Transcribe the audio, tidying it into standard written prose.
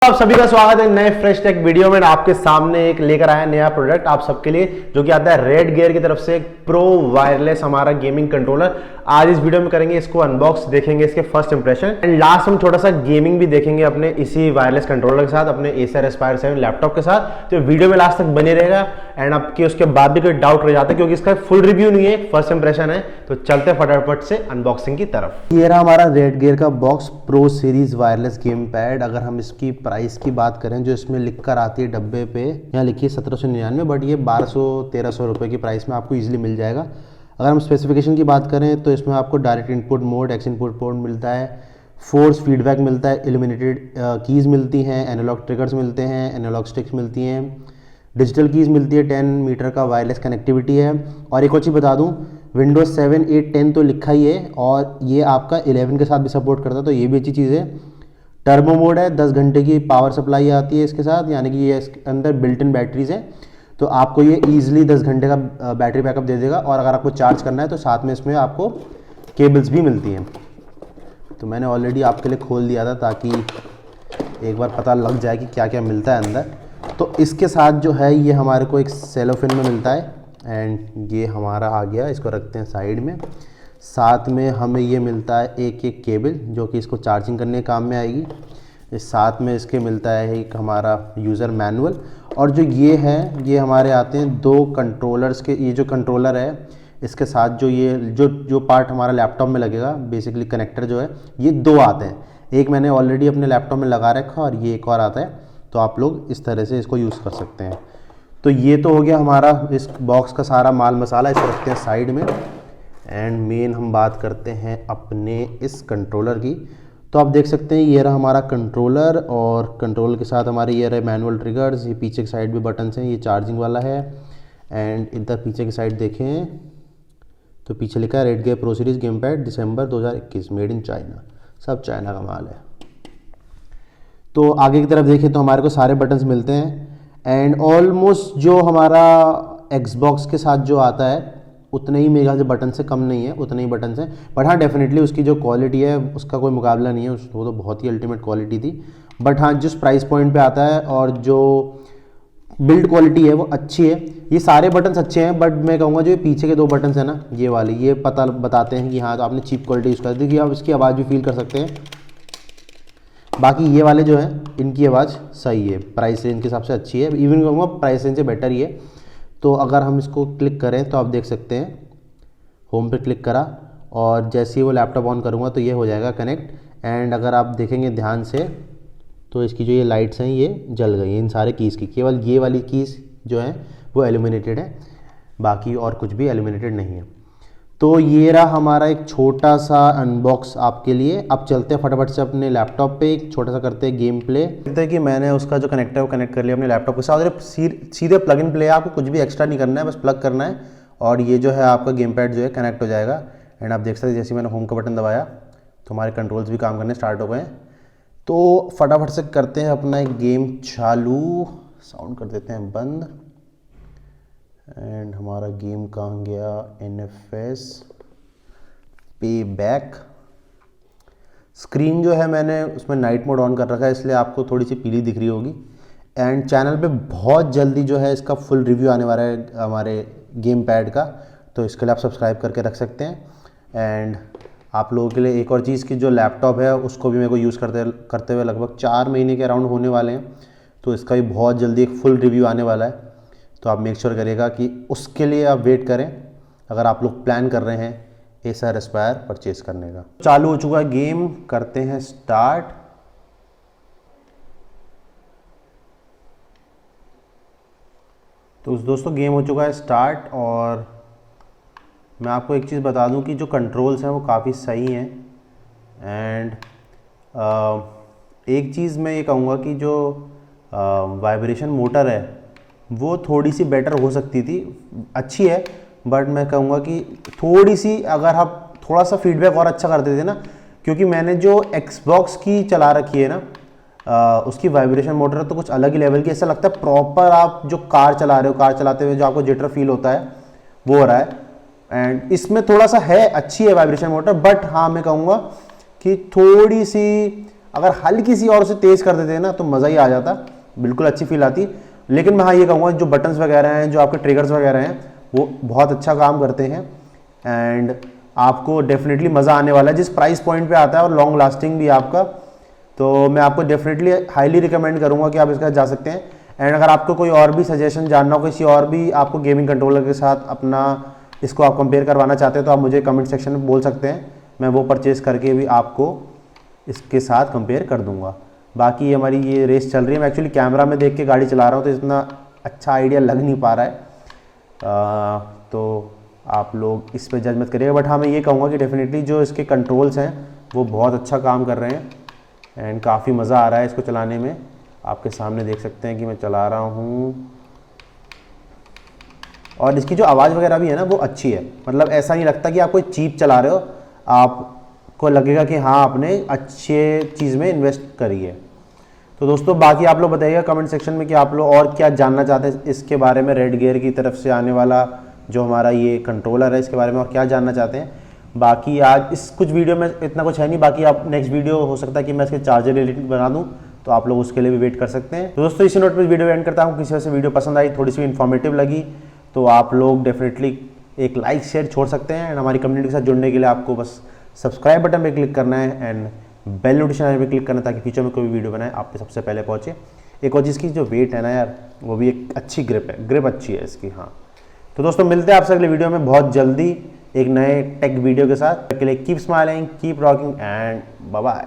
आप सभी का स्वागत है नए फ्रेश टेक वीडियो में। आपके सामने एक लेकर आया नया प्रोडक्ट आप सबके लिए, जो कि आता है रेड गियर की तरफ से एक प्रो वायरलेस हमारा गेमिंग कंट्रोलर। आज इस वीडियो में करेंगे इसको अनबॉक्स, देखेंगे इसके फर्स्ट इंप्रेशन एंड लास्ट हम थोड़ा सा गेमिंग भी देखेंगे अपने इसी वायरलेस कंट्रोलर के साथ, अपने Acer Aspire 7 लैपटॉप के साथ। तो वीडियो में लास्ट तक बने रहेगा एंड आपके उसके बाद भी कोई डाउट रह जाता है क्योंकि इसका फुल रिव्यू नहीं है, फर्स्ट इंप्रेशन है। तो चलते फटाफट से अनबॉक्सिंग की तरफ। ये रहा हमारा रेड गियर का box pro series wireless game pad. अगर हम इसकी प्राइस की बात करें जो इसमें लिखकर आती है डब्बे पे, यहाँ लिखी है 1799, बट ये 1200-1300 रुपये की प्राइस में आपको इजीली मिल जाएगा। अगर हम स्पेसिफिकेशन की बात करें तो इसमें आपको direct input mode, x input port मिलता है, फोर्स फीडबैक मिलता है, इल्यूमिनेटेड कीज़ मिलती हैं, एनालॉग ट्रिगर्स मिलते हैं, एनालॉग स्टिक्स मिलती हैं, डिजिटल कीज़ मिलती है, 10 मीटर का वायरलेस कनेक्टिविटी है। और एक और चीज़ बता दूं, विंडोज़ 7, 8, 10 तो लिखा ही है और ये आपका 11 के साथ भी सपोर्ट करता है, तो ये भी अच्छी चीज़ है। टर्बो मोड है, 10 घंटे की पावर सप्लाई आती है इसके साथ, यानी कि ये इसके अंदर बिल्ट इन बैटरीज है, तो आपको ये ईजिली 10 घंटे का बैटरी बैकअप दे देगा। और अगर आपको चार्ज करना है तो साथ में इसमें आपको केबल्स भी मिलती हैं। तो मैंने ऑलरेडी आपके लिए खोल दिया था ताकि एक बार पता लग जाए कि क्या क्या मिलता है अंदर। तो इसके साथ जो है ये हमारे को एक सेलोफिन में मिलता है एंड ये हमारा आ गया, इसको रखते हैं साइड में। साथ में हमें ये मिलता है एक केबल जो कि इसको चार्जिंग करने के काम में आएगी। इस साथ में इसके मिलता है एक हमारा यूज़र मैनुअल। और जो ये है ये हमारे आते हैं 2 कंट्रोलर्स के। ये जो कंट्रोलर है इसके साथ जो ये जो पार्ट हमारा लैपटॉप में लगेगा, बेसिकली कनेक्टर जो है, ये 2 आते हैं। एक मैंने ऑलरेडी अपने लैपटॉप में लगा रखा और ये एक और आता है, तो आप लोग इस तरह से इसको यूज़ कर सकते हैं। तो ये तो हो गया हमारा इस बॉक्स का सारा माल मसाला, इसको रखते हैं साइड में। एंड मेन हम बात करते हैं अपने इस कंट्रोलर की। तो आप देख सकते हैं ये रहा हमारा कंट्रोलर और कंट्रोलर के साथ हमारे ये रहे मैनुअल ट्रिगर्स। ये पीछे की साइड भी बटन्स हैं, ये चार्जिंग वाला है। एंड इधर पीछे की साइड देखें तो पीछे लिखा है red gear pro series game pad December 2021, made in China. सब चाइना का माल है। तो आगे की तरफ देखें तो हमारे को सारे बटन्स मिलते हैं एंड ऑलमोस्ट जो हमारा एक्सबॉक्स के साथ जो आता है उतने ही, मेरे ख्याल से बटन से कम नहीं है, उतने ही बटन हैं। बट हाँ, डेफिनेटली उसकी जो क्वालिटी है उसका कोई मुकाबला नहीं है, वो तो बहुत ही अल्टीमेट क्वालिटी थी। बट हाँ, जिस प्राइस पॉइंट पे आता है और जो बिल्ड क्वालिटी है वो अच्छी है। ये सारे बटन्स अच्छे हैं, बट मैं कहूँगा जो ये पीछे के 2 बटन्स हैं ना, ये वाले, ये पता बताते हैं कि हाँ तो आपने चीप क्वालिटी यूज़ कर दी। आप इसकी आवाज़ भी फील कर सकते हैं। बाकी ये वाले जो हैं इनकी आवाज़ सही है, प्राइस रेंज के हिसाब से अच्छी है, इवन कहूँगा प्राइस रेंज से बेटर ही है। तो अगर हम इसको क्लिक करें तो आप देख सकते हैं होम पे क्लिक करा और जैसे ही वो लैपटॉप ऑन करूँगा तो ये हो जाएगा कनेक्ट। एंड अगर आप देखेंगे ध्यान से तो इसकी जो ये लाइट्स हैं ये जल गई हैं इन सारे कीज़ की। केवल ये वाली कीज़ जो है वो एल्यूमिनेटेड है, बाकी और कुछ भी एल्यूमिनेटेड नहीं है। तो ये रहा हमारा एक छोटा सा अनबॉक्स आपके लिए। अब चलते हैं फटाफट से अपने लैपटॉप पे, एक छोटा सा करते हैं गेम प्ले। कहते हैं कि मैंने उसका जो कनेक्टर है वो कनेक्ट कर लिया अपने लैपटॉप के साथ। और सीधे प्लग इन प्ले है, आपको कुछ भी एक्स्ट्रा नहीं करना है, बस प्लग करना है और ये जो है आपका गेम पैड जो है कनेक्ट हो जाएगा। एंड आप देख सकते हैं जैसे मैंने होम का बटन दबाया तो हमारे कंट्रोल्स भी काम करने स्टार्ट हो गए। तो फटाफट से करते हैं अपना एक गेम चालू, साउंड कर देते हैं बंद। एंड हमारा गेम कहाँ गया, NFS पे बैक। स्क्रीन जो है मैंने उसमें नाइट मोड ऑन कर रखा है, इसलिए आपको थोड़ी सी पीली दिख रही होगी। एंड चैनल पे बहुत जल्दी जो है इसका फुल रिव्यू आने वाला है हमारे गेम पैड का, तो इसके लिए आप सब्सक्राइब करके रख सकते हैं। एंड आप लोगों के लिए एक और चीज़ की जो लैपटॉप है उसको भी मेरे को यूज़ करते हुए लगभग 4 महीने के अराउंड होने वाले हैं, तो इसका भी बहुत जल्दी एक फुल रिव्यू आने वाला है। तो आप मेक श्योर करिएगा कि उसके लिए आप वेट करें अगर आप लोग प्लान कर रहे हैं Acer Aspire परचेज करने का। चालू हो चुका है गेम, करते हैं स्टार्ट। तो दोस्तों गेम हो चुका है स्टार्ट और मैं आपको एक चीज़ बता दूं कि जो कंट्रोल्स हैं वो काफ़ी सही हैं। एंड एक चीज़ मैं ये कहूँगा कि जो वाइब्रेशन मोटर है वो थोड़ी सी बेटर हो सकती थी, अच्छी है, बट मैं कहूँगा कि थोड़ी सी अगर आप थोड़ा सा फीडबैक और अच्छा कर देते ना, क्योंकि मैंने जो Xbox की चला रखी है ना उसकी वाइब्रेशन मोटर तो कुछ अलग ही लेवल की, ऐसा लगता है प्रॉपर आप जो कार चला रहे हो, कार चलाते हुए जो आपको जिटर फील होता है वो हो रहा है। एंड इसमें थोड़ा सा है, अच्छी है वाइब्रेशन मोटर, बट हाँ मैं कहूँगा कि थोड़ी सी अगर हल्की सी और उसे तेज़ कर देते हैं ना तो मज़ा ही आ जाता, बिल्कुल अच्छी फील आती। लेकिन मैं हाँ ये कहूँगा जो बटन्स वगैरह हैं, जो आपके ट्रिगर्स वगैरह हैं, वो बहुत अच्छा काम करते हैं एंड आपको डेफिनेटली मज़ा आने वाला है जिस प्राइस पॉइंट पे आता है और लॉन्ग लास्टिंग भी आपका। तो मैं आपको डेफिनेटली हाईली रिकमेंड करूँगा कि आप इसके साथ जा सकते हैं। एंड अगर आपको कोई और भी सजेशन जानना हो, किसी और भी आपको गेमिंग कंट्रोलर के साथ अपना इसको आप कंपेयर करवाना चाहते हो तो आप मुझे कमेंट सेक्शन में बोल सकते हैं, मैं वो परचेज़ करके भी आपको इसके साथ कंपेयर कर दूंगा। बाकी हमारी ये रेस चल रही है, मैं एक्चुअली कैमरा में देख के गाड़ी चला रहा हूँ तो इतना अच्छा आइडिया लग नहीं पा रहा है, तो आप लोग इस पर जज मत करिएगा। बट हाँ मैं ये कहूँगा कि डेफिनेटली जो इसके कंट्रोल्स हैं वो बहुत अच्छा काम कर रहे हैं एंड काफ़ी मज़ा आ रहा है इसको चलाने में। आपके सामने देख सकते हैं कि मैं चला रहा हूँ और इसकी जो आवाज़ वगैरह भी है ना वो अच्छी है, मतलब ऐसा नहीं लगता कि आप कोई चीप चला रहे हो, आपको लगेगा कि हाँ आपने अच्छे चीज़ में इन्वेस्ट करी है। तो दोस्तों बाकी आप लोग बताइएगा कमेंट सेक्शन में कि आप लोग और क्या जानना चाहते हैं इसके बारे में, रेड गियर की तरफ से आने वाला जो हमारा ये कंट्रोलर है इसके बारे में और क्या जानना चाहते हैं। बाकी आज इस कुछ वीडियो में इतना कुछ है नहीं, बाकी आप नेक्स्ट वीडियो हो सकता है कि मैं इसके चार्जर रिलेटेड बना दूँ, तो आप लोग उसके लिए भी वेट कर सकते हैं। तो दोस्तों इसी नोट पर वीडियो एंड करता हूँ। किसी वजह से वीडियो पसंद आई, थोड़ी सी इन्फॉर्मेटिव लगी तो आप लोग डेफिनेटली एक लाइक शेयर छोड़ सकते हैं एंड हमारी कम्युनिटी के साथ जुड़ने के लिए आपको बस सब्सक्राइब बटन पे क्लिक करना है एंड बेल नोटिफिकेशन पे क्लिक करना है ताकि फ्यूचर में कोई भी वीडियो बनाए आप पे सबसे पहले पहुंचे। एक और चीज़ की जो वेट है ना यार, वो भी एक अच्छी ग्रिप है, ग्रिप अच्छी है इसकी। हाँ तो दोस्तों मिलते हैं आपसे अगले वीडियो में बहुत जल्दी एक नए टेक वीडियो के साथ। के लिए keep smiling, keep rocking and bye bye.